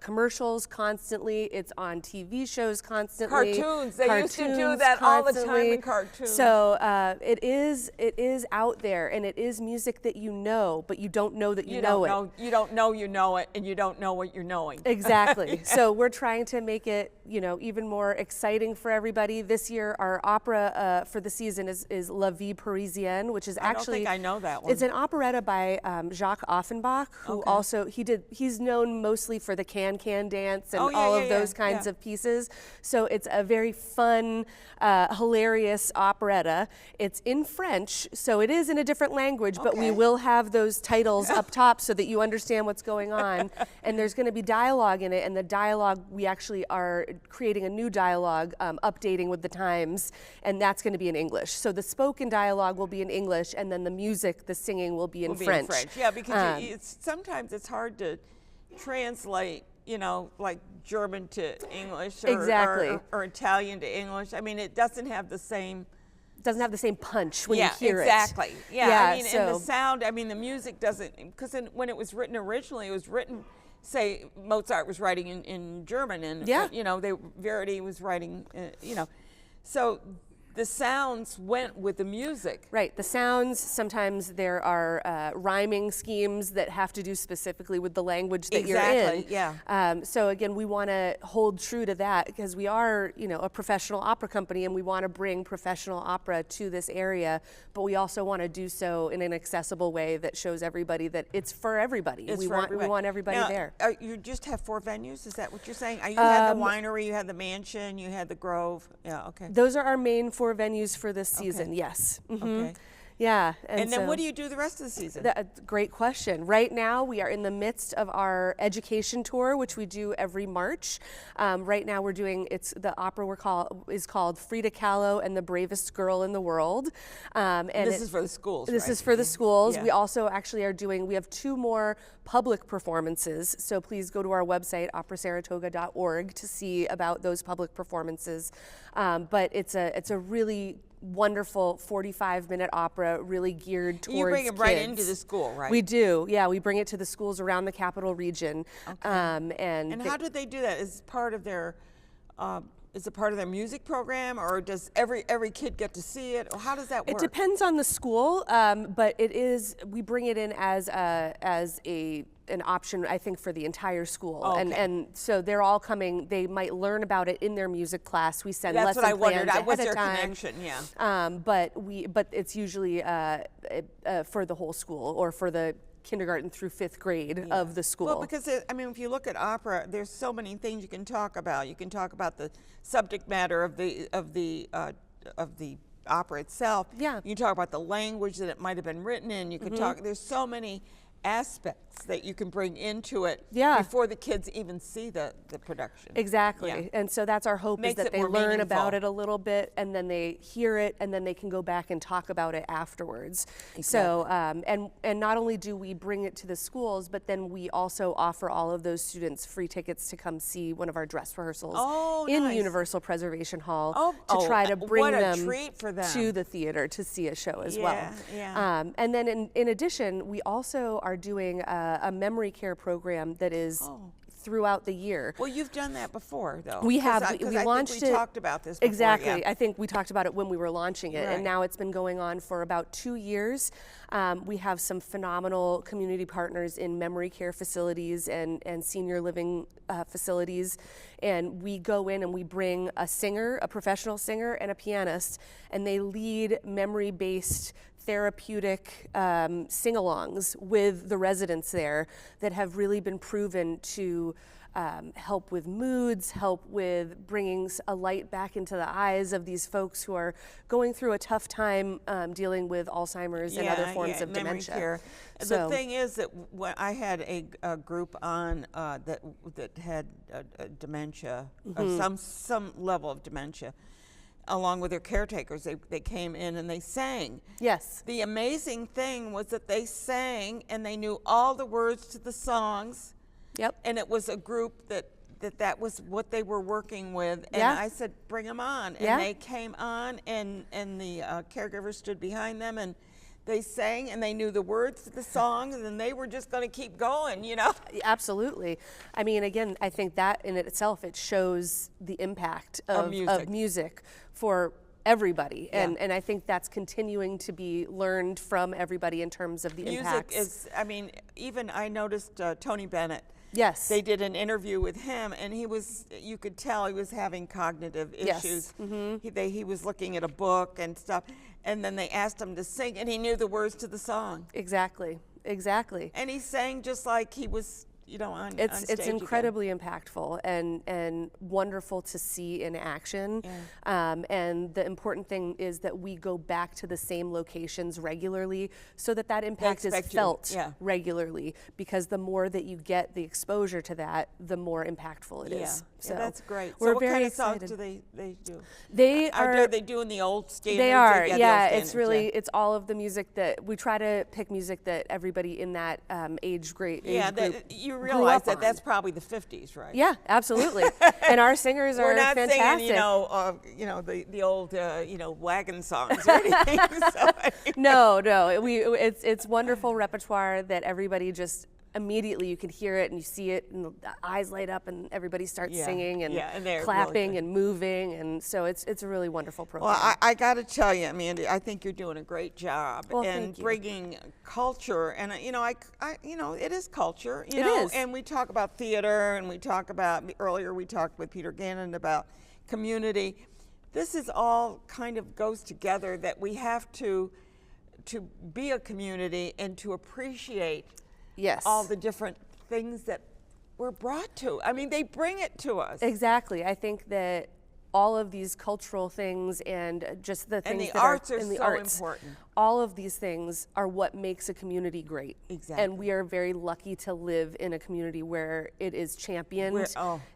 commercials constantly. It's on TV shows constantly. Cartoons. They used to do that all the time in constantly. cartoons. So it is out there, and it is music that you know, but you don't know that you know it. You don't know you know it, and you don't know what you're knowing. Exactly. So we're trying to make it, you know, even more exciting for everybody. This year, our opera for the season is La Vie Parisienne, which is I don't actually think I know that one. It's an operetta by Jacques Offenbach, who also he's known mostly for the Can-Can dance and Oh, yeah, all yeah, of those yeah, kinds yeah. of pieces. So it's a very fun, hilarious operetta. It's in French, so it is in a different language, but we Okay. will have those titles up top so that you understand what's going on. And there's going to be dialogue in it, and the dialogue, we actually are creating a new dialogue, updating with the times, and that's going to be in English. So the spoken dialogue will be in English, and then the music, the singing will be in Will be French. in French. Yeah, because sometimes it's hard to translate, you know, like German to English, or, Exactly. or Italian to English. I mean, it doesn't have the same. Doesn't have the same punch when Yeah, you hear exactly. it. Yeah, I mean, and the so sound. I mean, the music doesn't, because when it was written originally, it was written. Say Mozart was writing in German, and Yeah. you know, Verdi was writing, you know, so the sounds went with the music. right, the sounds, sometimes there are rhyming schemes that have to do specifically with the language that you're in. Exactly, yeah. So again, we want to hold true to that because we are, you know, a professional opera company, and we want to bring professional opera to this area, but we also want to do so in an accessible way that shows everybody that it's for everybody. It's we for want everybody. we want everybody Now, there. You just have 4 venues? Is that what you're saying? You had the winery, you had the mansion, you had the Grove. Yeah, okay. Those are our main 4 venues for this season. Yes. Mhm. Okay. Yeah. And then so- what do you do the rest of the season? Great question. Right now, we are in the midst of our education tour, which we do every March. Right now, we're doing the opera is called Frida Kahlo and the Bravest Girl in the World. And this is for the schools, This right? is for the schools. Yeah. We also actually we have 2 more public performances. So please go to our website, operasaratoga.org, to see about those public performances. But it's a really wonderful 45-minute opera, really geared towards You bring it right kids. into the school, right? We do, yeah. We bring it to the schools around the Capital Region. And How did they do that? Is part of their is it part of their music program, or does every kid get to see it, or how does that work? it depends on the school, but we bring it in as an option, I think, for the entire school. Oh, okay. And so they're all coming. They might learn about it in their music class. We send That's lesson what I wondered. plans Was ahead there of time. connection? Yeah. But it's usually for the whole school, or for the kindergarten through 5th grade of the school. Well, because I mean, if you look at opera, there's so many things you can talk about. You can talk about the subject matter of the opera itself. Yeah. You can talk about the language that it might have been written in. You can talk. There's so many aspects that you can bring into it Yeah. before the kids even see the production. Exactly. Yeah. And so that's our hope, Makes is that it they more learn about meaningful. it a little bit, and then they hear it, and then they can go back and talk about it afterwards. So, and not only do we bring it to the schools, but then we also offer all of those students free tickets to come see one of our dress rehearsals in nice. Universal Preservation Hall, Oh, to try to bring what a them treat for them. to the theater to see a show as well. Yeah. And then in addition, we also are doing a memory care program that is throughout the year. Well, you've done that before, though. We have. 'Cause We I launched think we it. talked about this before. Exactly. Yeah. I think we talked about it when we were launching it, Right. and now it's been going on for about 2 years. We have some phenomenal community partners in memory care facilities and senior living facilities, and we go in and we bring a singer, a professional singer, and a pianist, and they lead memory-based therapeutic sing-alongs with the residents there that have really been proven to help with moods, help with bringing a light back into the eyes of these folks who are going through a tough time dealing with Alzheimer's and other forms of memory dementia. care. So- The thing is that when I had a group on that had dementia, some level of dementia, along with their caretakers, they came in and they sang. Yes. The amazing thing was that they sang and they knew all the words to the songs. Yep. And it was a group that was what they were working with. And Yeah. I said, bring them on. And Yeah. they came on, and the caregiver stood behind them, and they sang, and they knew the words to the song, and then they were just going to keep going, you know? Absolutely. I mean, again, I think that in itself, it shows the impact Of of music. music for everybody. Yeah. And I think that's continuing to be learned from everybody in terms of the Music impacts. is, I mean, even I noticed Tony Bennett. Yes. They did an interview with him, and you could tell he was having cognitive Yes. issues. He was looking at a book and stuff, and then they asked him to sing, and he knew the words to the song. Exactly. Exactly. And he sang just like he was, on stage It's again. incredibly impactful and wonderful to see in action. And the important thing is that we go back to the same locations regularly so that impact is expect you, felt yeah. regularly, because the more that you get the exposure to that, the more impactful it is. So that's great. We're So what very kind of excited. songs do they do? They Are they doing the old standards? They are, the yeah. old It's standards, really, yeah. it's all of the music that we try to pick music that everybody in that age group Yeah, grew you realize up that on. that's probably the 50s, right? Yeah, absolutely. And our singers are We're not fantastic. saying, the old, wagon songs or anything. So, No, it's wonderful repertoire that everybody just immediately, you can hear it and you see it and the eyes light up and everybody starts Yeah, singing and yeah, and they're really clapping good. and moving, and so it's a really wonderful program. Well, I got to tell you, Amanda, I think you're doing a great job Well, in thank you. bringing culture, and it is culture, It is. and we talk about theater, and we talk about earlier we talked with Peter Gannon about community. This is all kind of goes together, that we have to be a community and to appreciate Yes. all the different things that we're brought to. I mean, they bring it to us. Exactly. I think that all of these cultural things and just the things the that arts are are in the so arts, important. all of these things are what makes a community great. Exactly. And we are very lucky to live in a community where it is championed,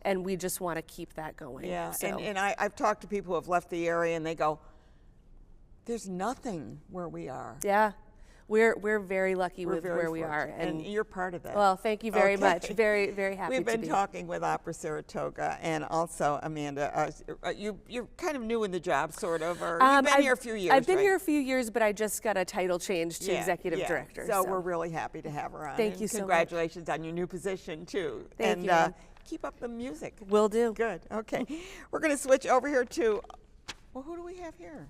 and we just want to keep that going. Yeah, So. and I've talked to people who have left the area, and they go, there's nothing where we are. Yeah, we're very lucky We're with very where we are, fortunate, and you're part of that. well, thank you very Okay. much. Very, very happy We've to been be. talking with Opera Saratoga, and also Amanda. You're kind of new in the job, sort of, or you've been here a few years. I've been right? here a few years, but I just got a title change to Yeah, executive yeah. director. So we're really happy to have her on. Thank and you so much. Congratulations on your new position too. Thank and, you, ma'am. keep up the music. Will do. Good. Okay. We're going to switch over here to. Well, who do we have here?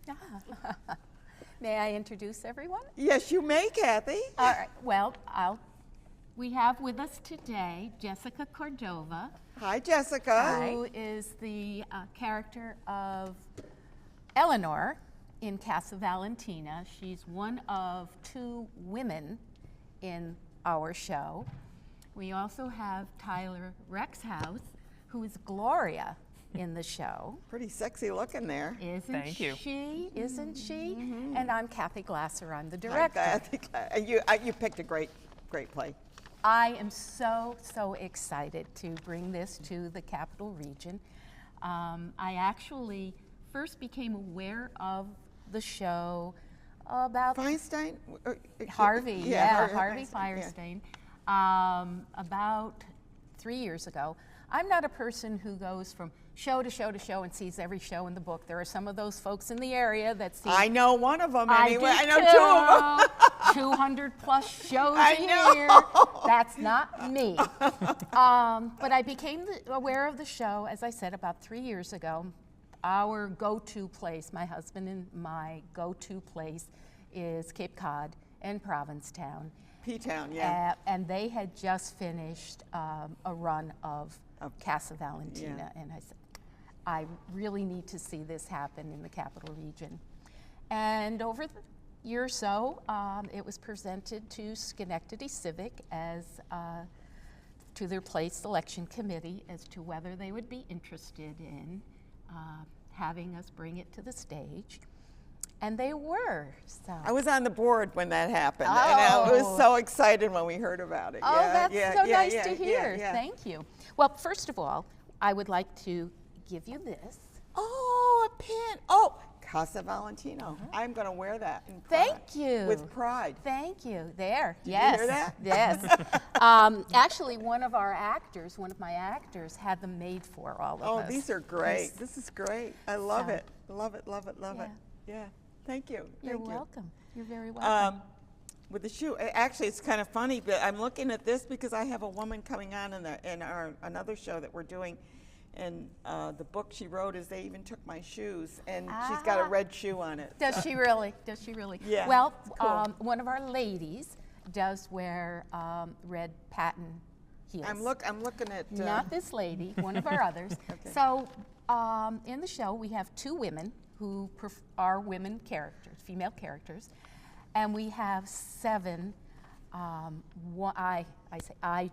May I introduce everyone? Yes, you may, Kathy. All right. Well, we have with us today Jessica Cordova, Hi, Jessica. who is the character of Eleanor in Casa Valentina. She's one of two women in our show. We also have Tyler Rexhouse, who is Gloria in the show. Pretty sexy looking there. Isn't she? Isn't she? Mm-hmm. And I'm Kathy Glasser. I'm the Hi, director. Kathy. You picked a great play. I am so excited to bring this to the Capital Region. I actually first became aware of the show about Feinstein? Harvey, Yeah, Harvey Feinstein, Firestein, about 3 years ago. I'm not a person who goes from show to show to show and sees every show in the book. There are some of those folks in the area that see. I know one of them I anyway. do I know two of them. 200 plus shows I a know. year. That's not me. But I became aware of the show, as I said, about 3 years ago. Our go-to place, my husband and my go-to place, is Cape Cod and Provincetown. P-Town, yeah. And they had just finished a run of Casa Valentina, and I said, I really need to see this happen in the Capital Region. And over the year or so, it was presented to Schenectady Civic as to their play selection committee as to whether they would be interested in having us bring it to the stage. And they were. So. I was on the board when that happened, and I was Oh. so excited when we heard about it. Oh, yeah, that's yeah, so yeah, nice yeah, to yeah, hear. yeah. Thank you. Well, first of all, I would like to give you this. Oh, a pin. Oh, Casa Valentino. I'm going to wear that in pride. Thank you. With pride. Thank you. There. Did yes. you hear that? Yes. Actually, one of my actors, had them made for all of Oh, us. these are great. This is great. I love So- it. Love it, love it, love it. Yeah. Thank you. You're Thank you. welcome. You're very welcome. With the shoe, actually, it's kind of funny, but I'm looking at this because I have a woman coming on in our another show that we're doing, and the book she wrote is They Even Took My Shoes, and she's got a red shoe on it. Does she really? Does she really? Yeah, Well, cool. one of our ladies does wear red patent heels. I'm looking at. Not this lady, one of our others. So in the show, we have two women who are women characters, female characters, and we have seven. I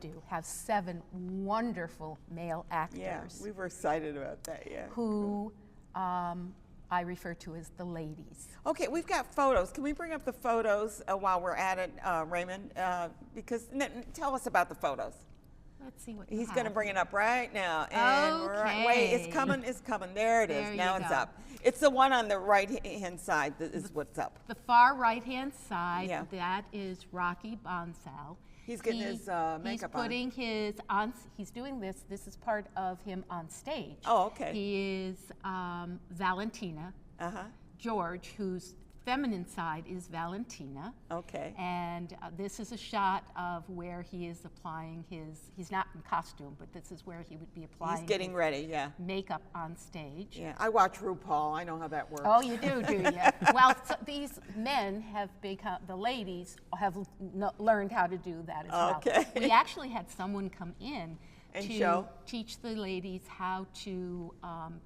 do have seven wonderful male actors. Yeah, we were excited about that. Yeah. Who I refer to as the ladies. Okay, we've got photos. Can we bring up the photos while we're at it, Raymond? Because tell us about the photos. Let's see what He's going to bring it up right now. And wait, it's coming, it's coming. There it is. There Now you it's go. up. It's the one on the right-hand side that is what's up. The far right-hand side, Yeah. that is Rocky Bonsall. He's getting his makeup on. He's putting he's doing this. This is part of him on stage. Oh, okay. He is Valentina. Uh-huh. George, whose feminine side is Valentina. Okay. And this is a shot of where he is applying he's not in costume, but this is where he would be applying He's getting his ready, yeah. makeup on stage. Yeah, I watch RuPaul. I know how that works. Oh, you do you? Well, so these men have become, the ladies have learned how to do that as well. Okay. We actually had someone come in And to show? teach the ladies how to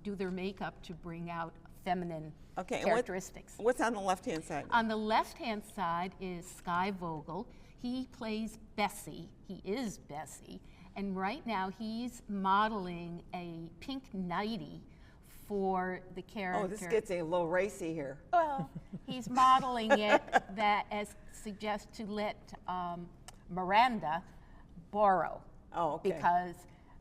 do their makeup to bring out feminine Okay, and characteristics. what's on the left-hand side? On the left-hand side is Sky Vogel. He plays Bessie. He is Bessie. And right now he's modeling a pink nightie for the character. Oh, this gets a little racy here. Well, he's modeling it that as suggests to let Miranda borrow. Oh, okay. Because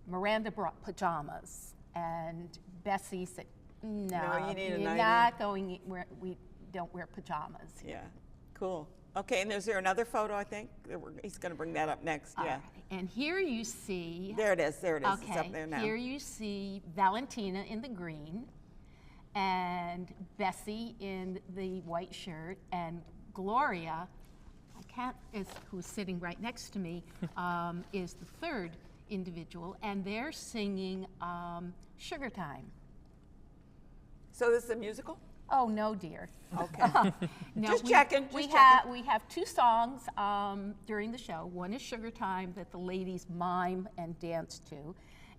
Miranda brought pajamas, and Bessie said, "No, you need a you're nightie." not going. We don't wear pajamas." Yeah, cool. Okay, and is there another photo, I think? He's going to bring that up next, All yeah. right. And here you see. There it is, there it is. Okay. It's up there now. Here you see Valentina in the green, and Bessie in the white shirt, and Gloria, who's sitting right next to me, is the third individual, and they're singing Sugar Time. So this is a musical? Oh, no, dear. Okay. No, Just checking, We just have two songs during the show. One is Sugar Time that the ladies mime and dance to,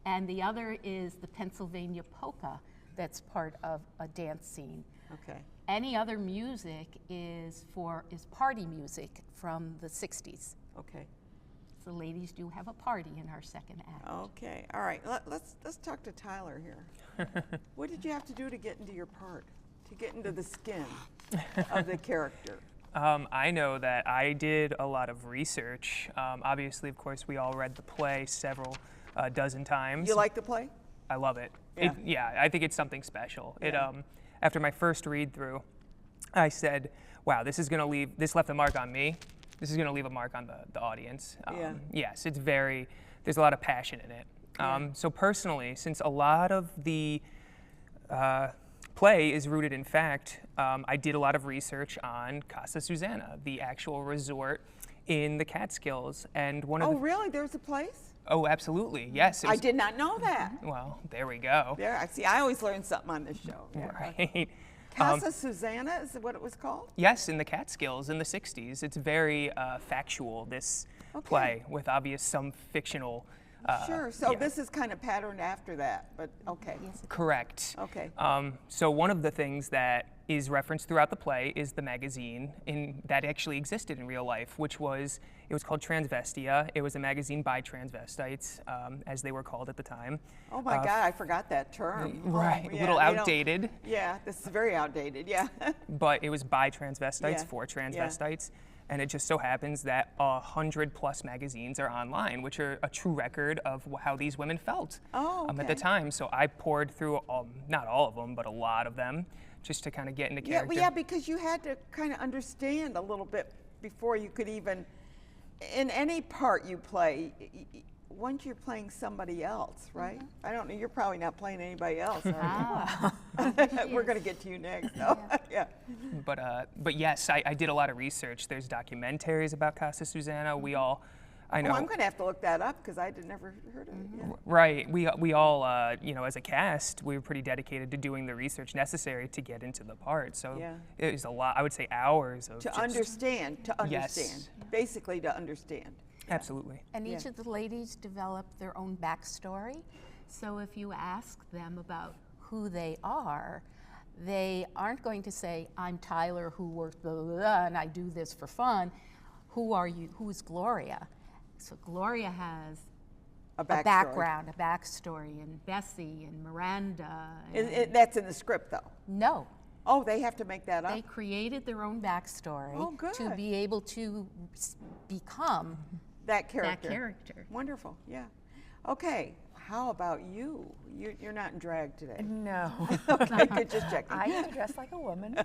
and the other is the Pennsylvania Polka that's part of a dance scene. Okay. Any other music is party music from the 60s. Okay. The ladies do have a party in our second act. Okay. All right. Let's talk to Tyler here. What did you have to do to get into your part? To get into the skin of the character? I know that I did a lot of research. Obviously, of course, we all read the play several dozen times. You like the play? I love it. Yeah. I think it's something special. Yeah. After my first read through, I said, "Wow, this left a mark on me. This is going to leave a mark on the audience." Yeah. Yes, there's a lot of passion in it. Yeah. So personally, since a lot of the play is rooted in fact, I did a lot of research on Casa Susanna, the actual resort in the Catskills, and one of Oh, really? There's a place? Oh, absolutely, yes. I did not know that. Well, there we go. There, I see. I always learn something on this show. Yeah. Right. Casa Susanna is what it was called? Yes, in the Catskills in the 60s. It's very factual, this Okay. play, with obvious some fictional Sure. So yeah. this is kind of patterned after that, but okay. Correct. Okay. So one of the things that is referenced throughout the play is the magazine that actually existed in real life, it was called Transvestia. It was a magazine by transvestites, as they were called at the time. Oh my God, I forgot that term. Right, Oh, a yeah, little they don't- outdated, Yeah, this is very outdated, yeah. but it was by transvestites Yeah, for yeah. transvestites. And it just so happens that 100+ magazines are online, which are a true record of how these women felt Oh, at the okay. time. So I poured through, not all of them, but a lot of them, just to kind of get into Yeah, character. well, yeah, because you had to kind of understand a little bit before you could even, in any part you play, once you're playing somebody else, right? I don't know, you're probably not playing anybody else, are you? We're going to get to you next. though. Yeah. But yes, I did a lot of research. There's documentaries about Casa Susanna. I know. Oh, I'm going to have to look that up because I never heard of it. Yeah. Right. We all, as a cast, we were pretty dedicated to doing the research necessary to get into the part. So Yeah. it was a lot, I would say hours of To just- understand, Yes. basically to understand. Absolutely. And each Yeah. of the ladies developed their own backstory. So if you ask them about who they are, they aren't going to say, I'm Tyler who worked blah, blah, blah, and I do this for fun. Who are you? Who's Gloria? So Gloria has A a backstory. background, a backstory, and Bessie and Miranda. That's in the script, though. No, Oh, they have to make that up? they created their own backstory Oh, to good. be able to become That character. that character. Wonderful, yeah. Okay, how about you? You're not in drag today. No. Okay, good, just checking. I get to dress like a woman.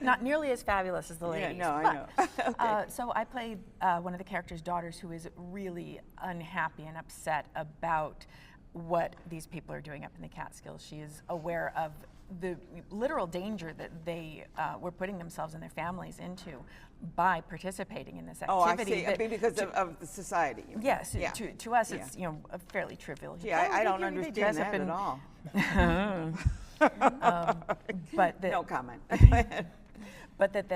Not nearly as fabulous as the Yeah, ladies. no, I but, know. so I played one of the character's daughters who is really unhappy and upset about what these people are doing up in the Catskills. She is aware of the literal danger that they were putting themselves and their families into by participating in this Oh, I activity. see, that because of the society. you mean. Yes, Yeah. to us Yeah. it's a fairly trivial. Gee, I don't they understand dress that up at in- all. But the, No comment. but that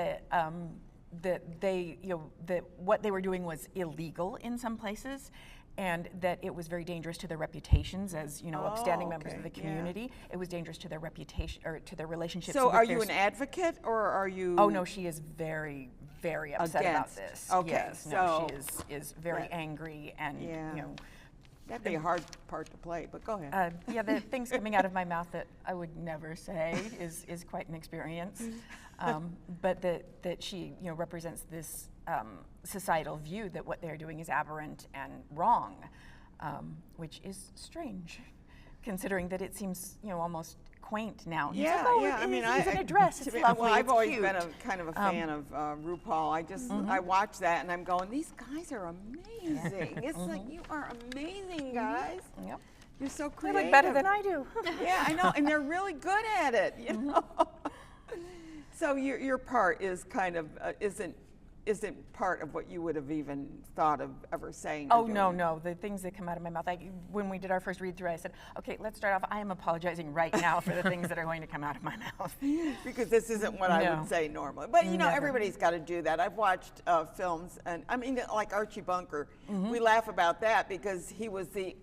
that they that what they were doing was illegal in some places, and that it was very dangerous to their reputations as upstanding members of the okay, yeah. community. It was dangerous to their reputation or to their relationships. So with are their you an advocate or are you? Oh no, she is very, very upset Against. about this. Okay, yes, no, so she is very that- angry and Yeah. That'd be a hard part to play, but go ahead. the things coming out of my mouth that I would never say is quite an experience. But that she represents this societal view that what they're doing is aberrant and wrong, which is strange, considering that it seems almost quaint now. It's Yeah, like, oh, yeah. I mean, he's in a dress. It's to me- lovely. Well, I've it's always cute. been a kind of a fan of RuPaul. I watch that and I'm going, these guys are amazing. It's like you are amazing, guys. Yep. You're so They creative. look better than I do. Yeah, I know, and they're really good at it. You know. So your part is kind of isn't part of what you would have even thought of ever saying. or Oh, no, doing. no. The things that come out of my mouth. When we did our first read through, I said, okay, let's start off. I am apologizing right now for the things that are going to come out of my mouth. Because this isn't what I No. would say normally. But Never. everybody's got to do that. I've watched films, and I mean, like Archie Bunker. We laugh about that because he was the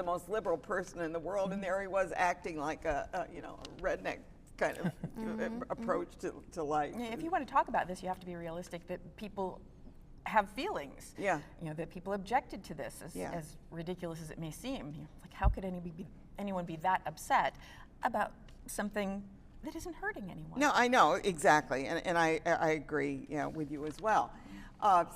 most liberal person in the world, and there he was acting like a redneck kind of approach to life. If you want to talk about this, you have to be realistic that people have feelings. Yeah. That people objected to this, Yeah. as ridiculous as it may seem. Like, how could anyone be that upset about something that isn't hurting anyone? No, I know exactly, and I agree, with you as well.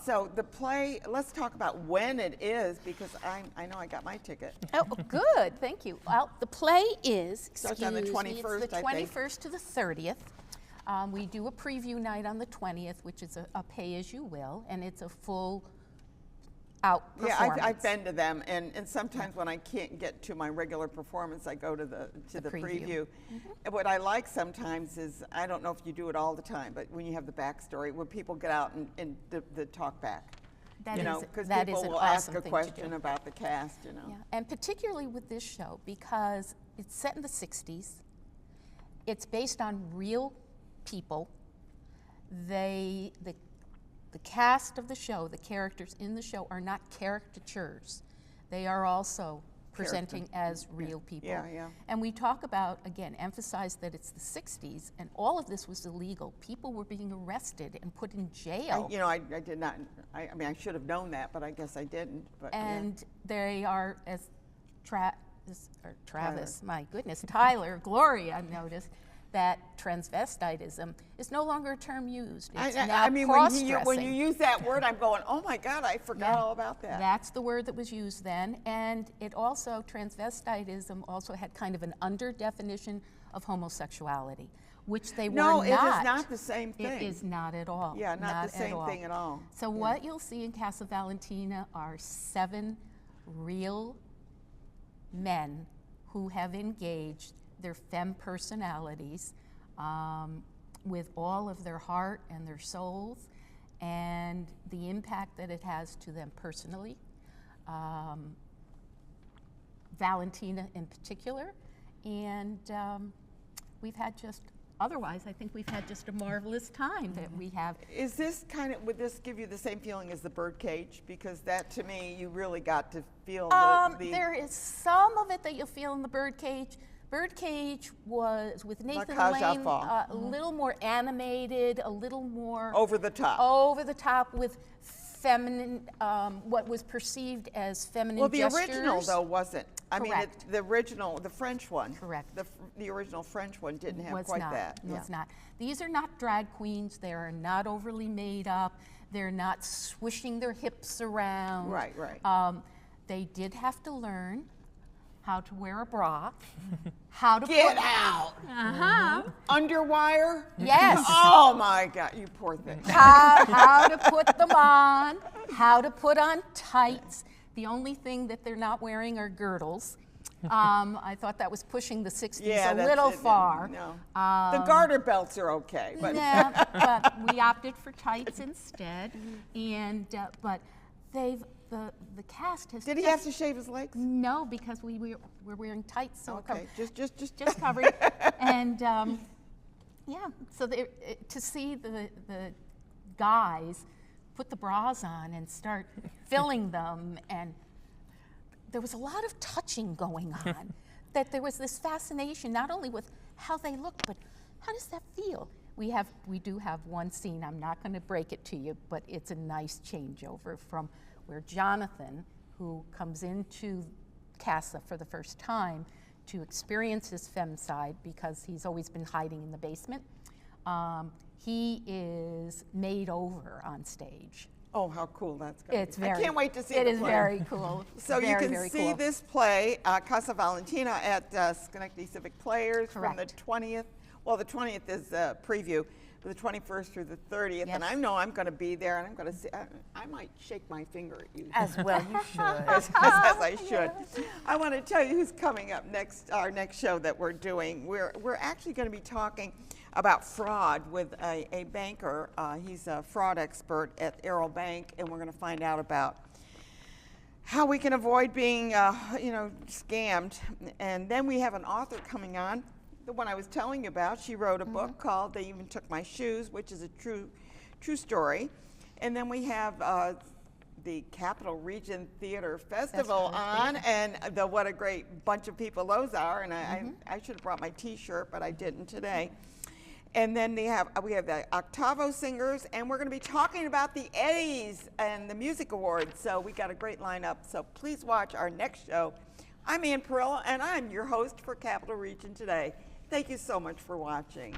So the play, let's talk about when it is because I know I got my ticket. Oh, good, thank you. Well, the play is, Starts on the excuse me, 21st, it's the I think. 21st to the 30th. We do a preview night on the 20th, which is a pay-as-you-will, and it's a full out Yeah, performance. I've been to them, and sometimes when I can't get to my regular performance, I go to the preview. preview. And what I like sometimes is, I don't know if you do it all the time, but when you have the backstory, when people get out and the talk back. That Because that people is an will awesome ask a thing to question do. about the cast, Yeah, and particularly with this show because it's set in the 60s. It's based on real people. The cast of the show, the characters in the show are not caricatures. they are also presenting as real people. Yeah, yeah. And we talk about, again, emphasize that it's the 60s, and all of this was illegal. People were being arrested and put in jail. I did not, I mean, I should have known that, but I guess I didn't. But, yeah. And they are, as Travis, my goodness, Tyler, Gloria noticed, that transvestitism is no longer a term used. It's now I mean, cross-dressing. when you use that word, I'm going, oh my God, I forgot all about that. That's the word that was used then, and it also, transvestitism also had kind of an under definition of homosexuality, which they were not. No, it is not the same thing. It is not at all. Yeah, not the same thing at all. So what you'll see in Casa Valentina are 7 real men who have engaged their femme personalities with all of their heart and their souls, and the impact that it has to them personally. Valentina in particular, and we've had just, otherwise I think we've had just a marvelous time that we have. Is this would this give you the same feeling as the Birdcage? Because that, to me, you really got to feel There is some of it that you'll feel in the Birdcage. Birdcage was, with Nathan Lane, a little more animated, a little more over the top. Over the top with feminine, what was perceived as feminine gestures. Well, the original, though, wasn't. I mean, Correct. the original, the French one. Correct. The original French one didn't have Was quite not. that. Was not. These are not drag queens. They are not overly made up. They're not swishing their hips around. Right, right. They did have to learn how to wear a bra, how to Get put out. Uh-huh. Underwire? Yes. Oh my God, you poor thing. How to put them on, how to put on tights. The only thing that they're not wearing are girdles. I thought that was pushing the 60s a little far. No. The garter belts are okay, but yeah, but we opted for tights instead. And but the cast has. Did he have to shave his legs? No, because we're wearing tights, so Okay, just covered. And yeah, so to see the guys put the bras on and start filling them, and there was a lot of touching going on. That there was this fascination, not only with how they look, but how does that feel? We do have one scene. I'm not going to break it to you, but it's a nice changeover from where Jonathan, who comes into Casa for the first time to experience his femme side because he's always been hiding in the basement, he is made over on stage. Oh, how cool that's going to be. It's very, I can't wait to see it. the It is play. very cool. So very, you can very see cool. this play, Casa Valentina, at Schenectady Civic Players from the Correct. 20th. Well, the 20th is a preview, but the 21st through the 30th. Yes. And I know I'm going to be there, and I'm going to see, I might shake my finger at you. As well, you should. as I should. I want to tell you who's coming up next, our next show that we're doing. We're actually going to be talking about fraud with a banker. He's a fraud expert at Arrow Bank, and we're going to find out about how we can avoid being, scammed. And then we have an author coming on, the one I was telling you about. She wrote a book called "They Even Took My Shoes," which is a true story. And then we have the Capital Region Theater Festival on, and what a great bunch of people those are. And I should have brought my T-shirt, but I didn't today. And then we have the Octavo Singers, and we're going to be talking about the Eddies and the Music Awards. So we got a great lineup. So please watch our next show. I'm Ann Perilla, and I'm your host for Capital Region Today. Thank you so much for watching.